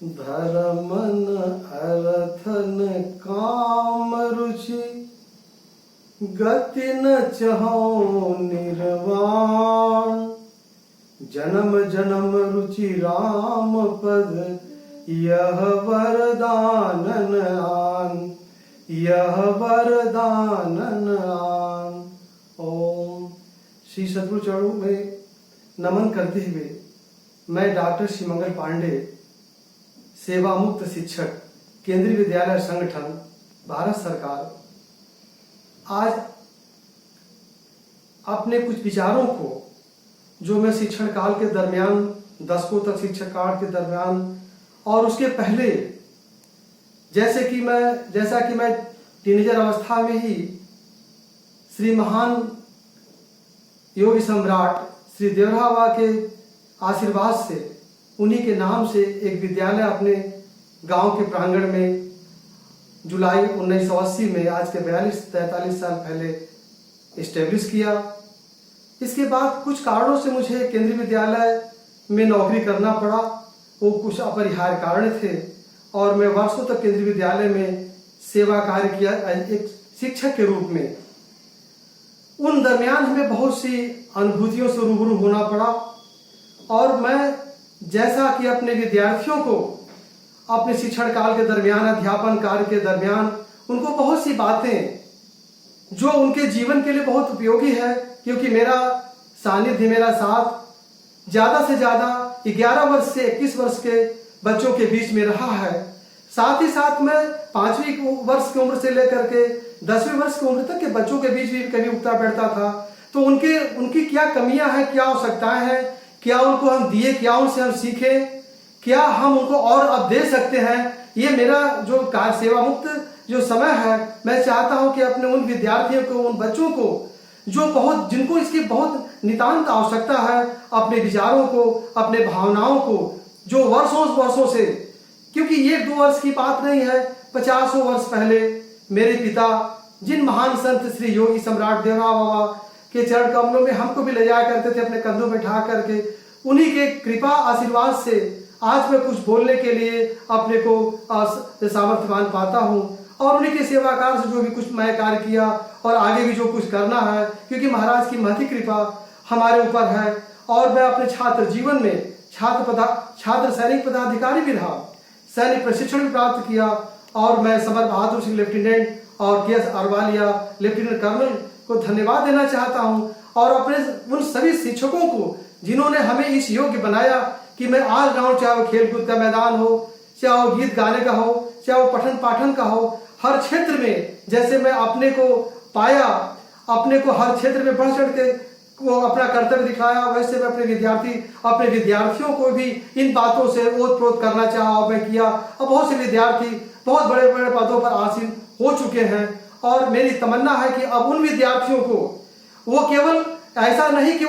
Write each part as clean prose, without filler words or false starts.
धर्म न अर्थ न काम रुचि, गति न चहो निर्वाण। जन्म जन्म रुचि राम पद, यह वरदानन आन, यह वरदानन आन। ओम। श्री सद्गुरु चरणों में नमन करते हुए मैं डॉक्टर श्रीमंगल पांडे, सेवा मुक्त शिक्षक, केंद्रीय विद्यालय संगठन, भारत सरकार, आज अपने कुछ विचारों को जो मैं शिक्षण काल के दरमियान, दशकों तक शिक्षण काल के दरमियान और उसके पहले, जैसा कि मैं टीनेजर अवस्था में ही श्री महान योगी सम्राट श्री देवरा बाबा के आशीर्वाद से, उन्हीं के नाम से एक विद्यालय अपने गांव के प्रांगण में जुलाई 1980 में, आज के 42-43 साल पहले इस्टेब्लिश किया। इसके बाद कुछ कारणों से मुझे केंद्रीय विद्यालय में नौकरी करना पड़ा। वो कुछ अपरिहार्य कारण थे और मैं वर्षों तक केंद्रीय विद्यालय में सेवा कार्य किया एक शिक्षक के रूप में। उन दरमियान हमें बहुत सी अनुभूतियों से रूबरू होना पड़ा और मैं जैसा कि अपने विद्यार्थियों को अपने शिक्षण काल के दरमियान, अध्यापन कार्य के दरमियान उनको बहुत सी बातें जो उनके जीवन के लिए बहुत उपयोगी है, क्योंकि मेरा सानिध्य, मेरा साथ ज़्यादा से ज़्यादा 11 वर्ष से 21 वर्ष के बच्चों के बीच में रहा है। साथ ही साथ मैं 5वीं वर्ष की उम्र से लेकर के 10वीं वर्ष की उम्र तक के बच्चों के बीच भी कभी उठता बैठता था। तो उनकी क्या कमियां हैं, क्या आवश्यकताएं हैं, क्या उनको हम दिए, क्या उनसे हम सीखें, क्या हम उनको और अब दे सकते हैं। ये मेरा जो कार्य सेवा मुक्त जो समय है, मैं चाहता हूं कि अपने उन विद्यार्थियों को, उन बच्चों को जिनको इसकी बहुत नितांत आवश्यकता है, अपने विचारों को, अपने भावनाओं को, जो वर्षों से, क्योंकि ये 2 वर्ष की बात नहीं है, 50 वर्ष पहले मेरे पिता, जिन महान संत श्री योगी सम्राट देवरा बाबा के चरण कमलों में हमको भी ले जाया करते थे अपने कंधों में ढा करके, उन्हीं के कृपा आशीर्वाद से आज मैं कुछ बोलने के लिए अपने को सामर्थ्यवान पाता हूँ। और उन्हीं के सेवा कार्य से जो भी कुछ मैं कार्य किया और आगे भी जो कुछ करना है, क्योंकि महाराज की महती कृपा हमारे ऊपर है। और मैं अपने छात्र जीवन में छात्र सैनिक पदाधिकारी भी रहा, सैनिक प्रशिक्षण भी प्राप्त किया और मैं समर बहादुर सिंह लेफ्टिनेंट और के एस अरवालिया लेफ्टिनेंट कर्नल को धन्यवाद देना चाहता हूं, और अपने उन सभी शिक्षकों को जिन्होंने हमें इस योग्य बनाया कि मैं ऑलराउंड, चाहे वो खेलकूद का मैदान हो, चाहे वो गीत गाने का हो, चाहे वो पठन पाठन का हो, हर क्षेत्र में जैसे मैं अपने को पाया, अपने को हर क्षेत्र में बढ़ चढ़ के वो अपना कर्तव्य दिखाया, वैसे मैं अपने विद्यार्थियों को भी इन बातों से ओत-प्रोत करना चाहा और मैं किया। और बहुत से विद्यार्थी बहुत बड़े बड़े पदों पर आसीन हो चुके हैं और मेरी तमन्ना है कि अब उन विद्यार्थियों को, वो केवल ऐसा नहीं कि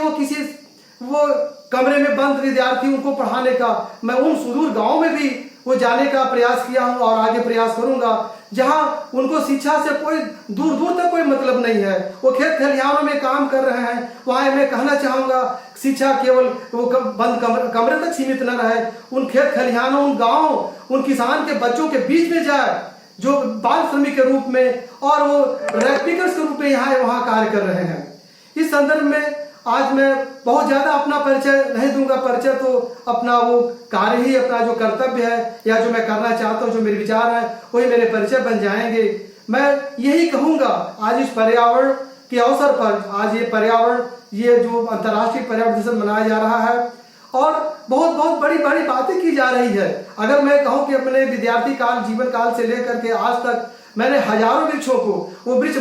वो कमरे में बंद विद्यार्थी उनको पढ़ाने का, मैं उन सुदूर गाँव में भी वो जाने का प्रयास किया हूँ और आगे प्रयास करूंगा, जहां उनको शिक्षा से कोई दूर तक कोई मतलब नहीं है, वो खेत खलिहानों में काम कर रहे हैं। वहां मैं कहना चाहूंगा, शिक्षा केवल वो बंद कमरे तक सीमित न रहे, उन खेत खलिहानों, उन गाँव, उन किसान के बच्चों के बीच में जाए जो बाल श्रमिक के रूप में और वो रैपिकर्स के रूप में यहाँ वहाँ कार्य कर रहे हैं। इस संदर्भ में आज मैं बहुत ज्यादा अपना परिचय नहीं दूंगा, परिचय तो अपना वो कार्य ही, अपना जो कर्तव्य है या जो मैं करना चाहता हूँ, जो मेरे विचार है, वही मेरे परिचय बन जाएंगे। मैं यही कहूंगा, आज इस पर्यावरण के अवसर पर, आज ये पर्यावरण, ये जो अंतर्राष्ट्रीय पर्यावरण दिवस मनाया जा रहा है और बहुत बड़ी बातें की जा रही है। अगर मैं कहूँ कि अपने विद्यार्थी काल, जीवन काल से लेकर के आज तक मैंने हजारों वृक्षों को, वो वृक्ष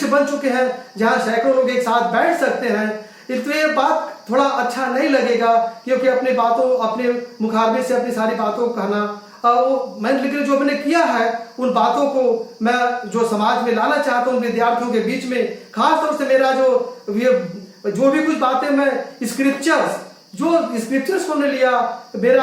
बन चुके हैं जहाँ सैकड़ों लोग एक साथ बैठ सकते हैं। तो ये बात थोड़ा अच्छा नहीं लगेगा, क्योंकि अपने मुखारबे से अपनी सारी बातों को कहना, लेकिन जो मैंने किया है उन बातों को मैं जो समाज में लाना चाहता हूँ विद्यार्थियों के बीच में, खासतौर से मेरा जो भी कुछ बातें मैं स्क्रिप्चर्स को ने लिया, मेरी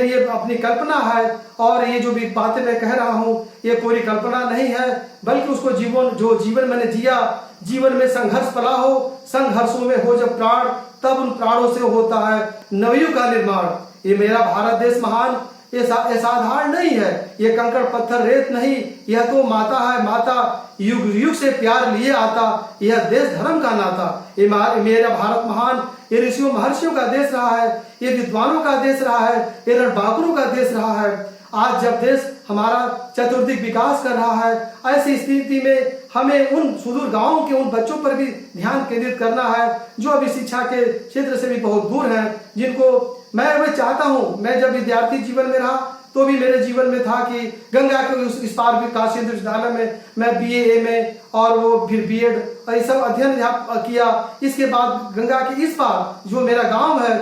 ये अपनी कल्पना है और ये जो भी बातें मैं कह रहा हूँ ये पूरी कल्पना नहीं है, बल्कि उसको जीवन मैंने जिया, जीवन में संघर्ष पला हो, संघर्षों में हो जब प्राण, तब उन प्राणों से होता है नवयुग का निर्माण। ये मेरा भारत देश महान ये साधारण नहीं है, ये कंकड़ पत्थर रेत नहीं, यह तो माता है। माता युग युग से प्यार लिए आता, यह देश धर्म का नाता। ये मेरा भारत महान ये ऋषियों महर्षियों का देश रहा है, ये विद्वानों का देश रहा है, ये रणबांकुरों का देश रहा है। आज जब देश हमारा चतुर्दिक विकास कर रहा है, ऐसी स्थिति में हमें उन सुदूर गांवों के उन बच्चों पर भी ध्यान केंद्रित करना है जो अभी शिक्षा के क्षेत्र से भी बहुत दूर हैं, जिनको मैं चाहता हूं। मैं जब विद्यार्थी जीवन में रहा तो भी मेरे जीवन में था कि गंगा के इस पार भी काशी विश्वविद्यालय में मैं बीए में और वो फिर बीएड और ये सब अध्ययन किया। इसके बाद गंगा के इस पार जो मेरा गांव है,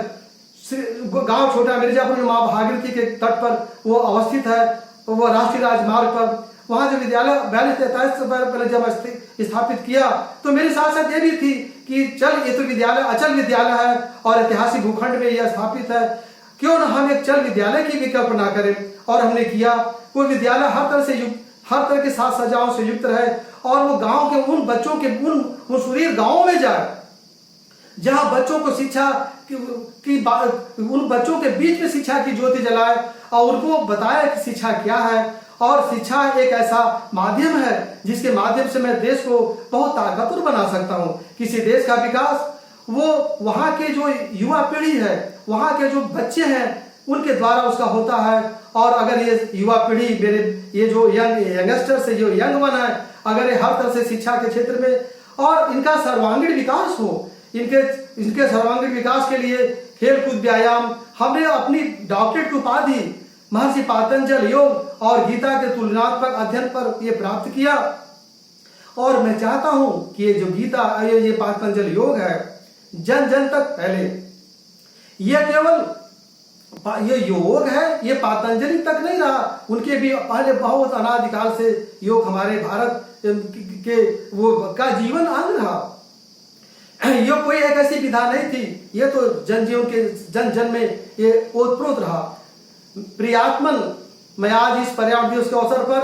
गांव छोटा मिर्जापुर जो माँ भागीरथी के तट पर वो अवस्थित है, वो राष्ट्रीय राजमार्ग पर, वहां जो विद्यालय 42-43 से पहले जब स्थापित किया तो मेरी साथ साथ ये भी थी कि चल ये तो विद्यालय अचल विद्यालय है और ऐतिहासिक भूखंड में यह स्थापित है, क्यों ना हम एक चल विद्यालय की भी कल्पना करें। और हमने किया। कोई विद्यालय हर तरह के साथ सजाओं से युक्त रहे और वो गांव के उन बच्चों के उन सुदूर गांवों में जाए जहां बच्चों को शिक्षा की उन बच्चों के बीच में शिक्षा की ज्योति जलाए और उनको बताए कि शिक्षा क्या है। और शिक्षा एक ऐसा माध्यम है जिसके माध्यम से मैं देश को बहुत ताकतवर बना सकता हूँ। किसी देश का विकास वो वहाँ के जो युवा पीढ़ी है, वहाँ के जो बच्चे हैं उनके द्वारा उसका होता है। और अगर ये युवा पीढ़ी मेरे ये जो यंगस्टर्स है, जो यंग वन है, अगर ये हर तरह से शिक्षा के क्षेत्र में और इनका सर्वांगीण विकास हो, इनके सर्वांगीण विकास के लिए खेलकूद व्यायाम, हमने अपनी डॉक्टरेट की उपाधि महर्षि पातंजल योग और गीता के तुलनात्मक अध्ययन पर यह प्राप्त किया। और मैं चाहता हूं कि ये जो गीता ये पातंजल योग है जन जन तक फैले। यह केवल ये योग है, ये पातंजलि तक नहीं रहा, उनके भी पहले बहुत अनादिकाल से योग हमारे भारत के वो का जीवन अंग रहा। ये कोई एक ऐसी विधा नहीं थी, ये तो जनजीवन के जन जन में ये ओतप्रोत रहा। प्रियात्मन, मैं आज इस पर्यावरण दिवस के अवसर पर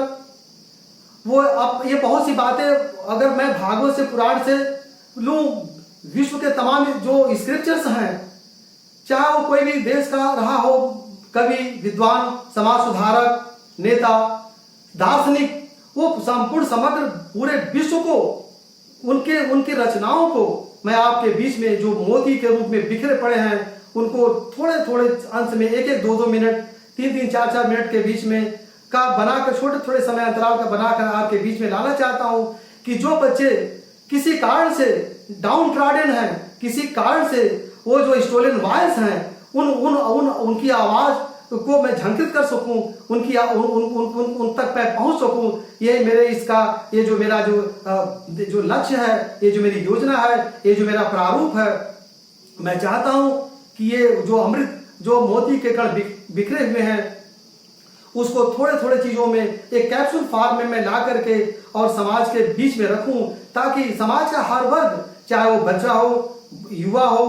वो अब ये बहुत सी बातें अगर मैं भागवत से पुराण से लूं, विश्व के तमाम जो स्क्रिप्चर्स हैं, चाहे वो कोई भी देश का रहा हो, कवि, विद्वान, समाज सुधारक, नेता, दार्शनिक, वो संपूर्ण समग्र पूरे विश्व को उनकी रचनाओं को मैं आपके बीच में जो मोती के रूप में बिखरे पड़े हैं उनको थोड़े थोड़े अंश में 1-1, 2-2 मिनट, 3-3, 4-4 मिनट के बीच में का बनाकर छोटे थोड़े समय अंतराल का बनाकर आपके बीच में लाना चाहता हूं कि जो बच्चे किसी कारण से डाउन ट्रॉडन हैं, किसी कारण से वो जो स्टोलन वॉइस हैं उनकी आवाज को मैं झंकृत कर सकूं, उन तक मैं पहुंच सकूं। ये मेरे ये जो मेरा जो लक्ष्य है, ये जो मेरी योजना है, ये जो मेरा प्रारूप है, मैं चाहता हूं कि ये जो अमृत जो मोती के कण बिखरे हुए हैं उसको थोड़े थोड़े चीजों में एक कैप्सूल फॉर्म में मैं ला करके और समाज के बीच में रखूं, ताकि समाज का हर वर्ग, चाहे वो बच्चा हो, युवा हो,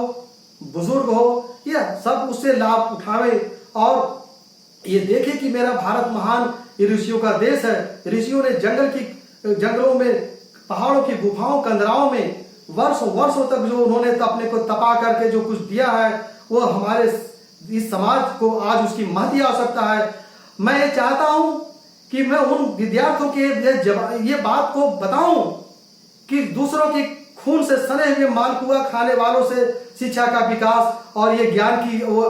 बुजुर्ग हो, यह सब उससे लाभ उठावे और ये देखे कि मेरा भारत महान ये ऋषियों का देश है। ऋषियों ने जंगलों में, पहाड़ों की गुफाओं, कंदराओं में वर्षों तक जो उन्होंने अपने को तपा करके जो कुछ दिया है वो हमारे इस समाज को आज उसकी महती आवश्यकता है। मैं ये चाहता हूं कि मैं उन विद्यार्थियों के ये बात को बताऊं कि दूसरों की खून से सने हुए मालपुआ खाने वालों से शिक्षा का विकास और ये ज्ञान की वो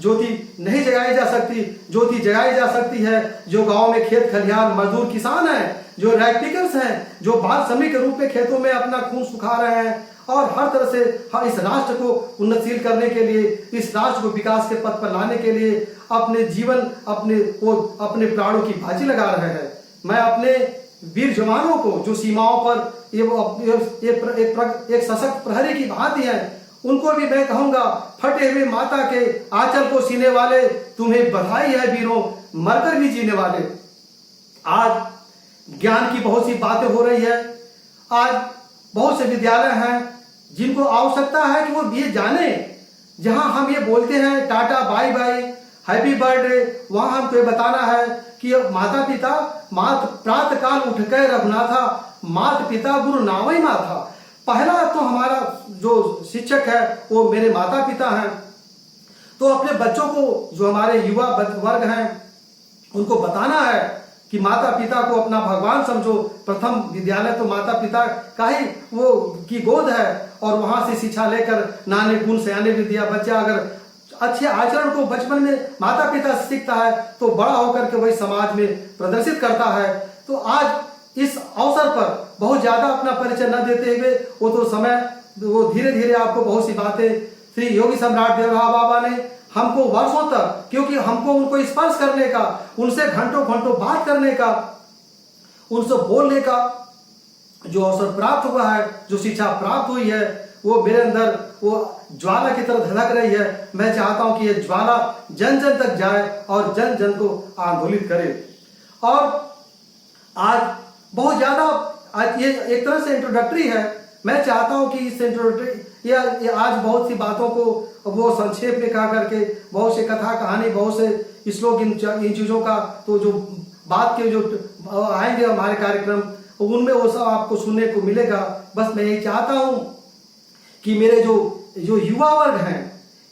ज्योति नहीं जगाई जा सकती। ज्योति जगाई जा सकती है जो गांव में खेत खलिहान मजदूर किसान हैं, जो रैक्टिकल्स हैं, जो बाल श्रमिक के रूप में खेतों में अपना खून सुखा रहे हैं और हर तरह से इस राष्ट्र को उन्नतशील करने के लिए, इस राष्ट्र को विकास के पथ पर लाने के लिए अपने जीवन अपने प्राणों की बाजी लगा रहे हैं। मैं अपने वीर जवानों को जो सीमाओं पर एक सशक्त प्रहरी की भांति है, उनको भी मैं कहूंगा, फटे हुए माता के आंचल को सीने वाले, तुम्हें बधाई है वीरों, मरकर भी जीने वाले। आज ज्ञान की बहुत सी बातें हो रही है। आज बहुत से विद्यालय हैं जिनको आवश्यकता है कि वो ये जाने, जहां हम ये बोलते हैं tata bye bye happy birthday, वहां हमको ये बताना है कि माता पिता प्रातः काल उठ कर रघुनाथा, माता पिता गुरु नावई माथा। पहला तो हमारा जो शिक्षक है वो मेरे माता पिता हैं। तो अपने बच्चों को, जो हमारे युवा वर्ग हैं, उनको बताना है कि माता पिता को अपना भगवान समझो। प्रथम विद्यालय तो माता पिता का ही वो की गोद है, और वहां से शिक्षा लेकर नाने गुण सयाने विद्या। बच्चा अगर अच्छे आचरण को बचपन में माता पिता से सीखता है तो बड़ा होकर के वही समाज में प्रदर्शित करता है। तो आज इस अवसर पर बहुत ज्यादा अपना परिचय न देते हुए, वो तो समय, वो धीरे धीरे आपको बहुत सी बातें श्री योगी सम्राट देवराव बाबा ने हमको वर्षों तक, क्योंकि हमको उनको स्पर्श करने का, उनसे घंटों घंटों बात करने का, उनसे बोलने का जो अवसर प्राप्त हुआ है, जो शिक्षा प्राप्त हुई है, वो मेरे अंदर वो ज्वाला की तरह धधक रही है। मैं चाहता हूं कि ये ज्वाला जन जन तक जाए और जन जन को आंदोलित करे। और आज बहुत ज्यादा, आज ये एक तरह से इंट्रोडक्टरी है। मैं चाहता हूं कि इस इंट्रोडक्टरी ये आज बहुत सी बातों को वो संक्षेप में कहा करके, बहुत से कथा कहानी, बहुत से श्लोक, इन चीजों का तो जो बात के जो आएंगे हमारे कार्यक्रम, उनमें वो सब आपको सुनने को मिलेगा। बस मैं यही चाहता हूं कि मेरे जो युवा वर्ग हैं,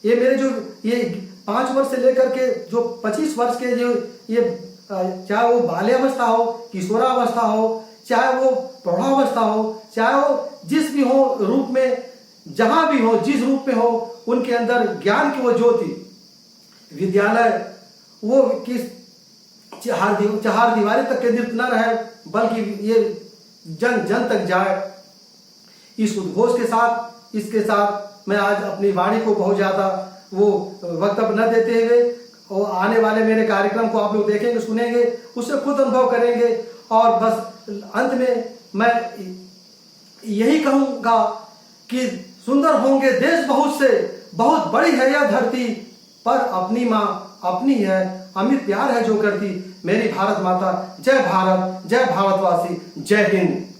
ये मेरे जो ये 5 वर्ष से लेकर के जो 25 वर्ष के जो ये, चाहे वो बाल्यावस्था हो, किशोरावस्था हो, चाहे वो प्रौढ़ावस्था हो, चाहे वो जिस भी हो रूप में, जहां भी हो, जिस रूप में हो, उनके अंदर ज्ञान की वो ज्योति, विद्यालय वो किस चार दीवारी तक केंद्रित न रहे, बल्कि ये जन जन तक जाए। इस उद्घोष के साथ, इसके साथ मैं आज अपनी वाणी को बहुत ज्यादा वो वक्तव्य न देते हुए, और आने वाले मेरे कार्यक्रम को आप लोग देखेंगे, सुनेंगे, उससे खुद अनुभव करेंगे। और बस अंत में मैं यही कहूंगा कि सुंदर होंगे देश बहुत से, बहुत बड़ी है यह धरती, पर अपनी माँ अपनी है, अमित प्यार है जो करती। मेरी भारत माता, जय भारत, जय भारतवासी, जय हिंद।